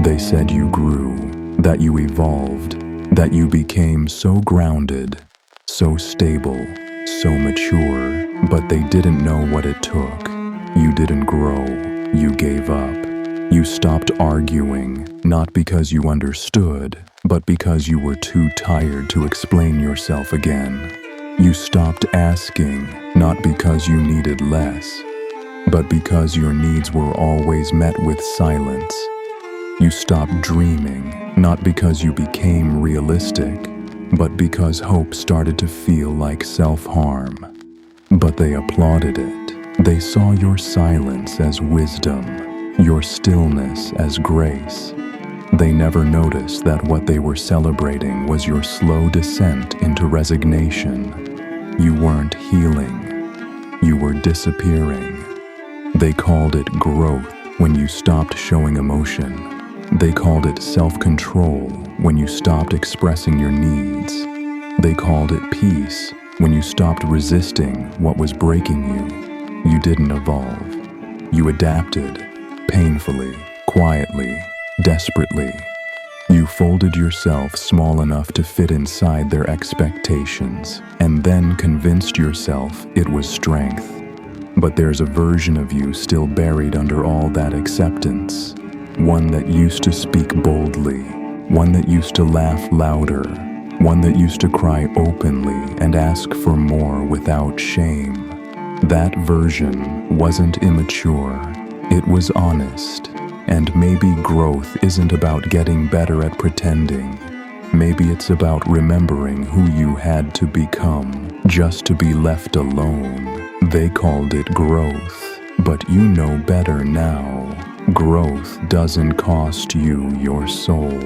They said you grew, that you evolved, that you became so grounded, so stable, so mature, but they didn't know what it took. You didn't grow, you gave up. You stopped arguing, not because you understood, but because you were too tired to explain yourself again. You stopped asking, not because you needed less, but because your needs were always met with silence. You stopped dreaming, not because you became realistic, but because hope started to feel like self-harm. But they applauded it. They saw your silence as wisdom, your stillness as grace. They never noticed that what they were celebrating was your slow descent into resignation. You weren't healing. You were disappearing. They called it growth when you stopped showing emotion. They called it self-control when you stopped expressing your needs. They called it peace when you stopped resisting what was breaking you. You didn't evolve. You adapted, painfully, quietly, desperately. You folded yourself small enough to fit inside their expectations, and then convinced yourself it was strength. But there's a version of you still buried under all that acceptance. One that used to speak boldly, one that used to laugh louder, one that used to cry openly and ask for more without shame. That version wasn't immature, it was honest. And maybe growth isn't about getting better at pretending. Maybe it's about remembering who you had to become just to be left alone. They called it growth, but you know better now. Growth doesn't cost you your soul.